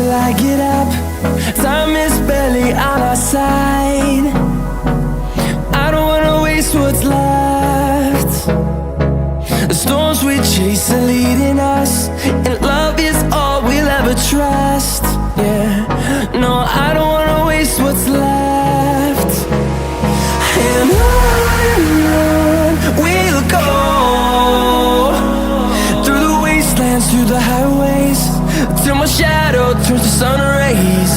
till I get up. Time is barely on our side. I don't wanna waste what's left. The storms we chase are leading us, and love is all we'll ever trust. Yeah, no, I don't wanna waste what's left. And on we'll go, through the wastelands, through the highways, till my shadow turns to sun rays.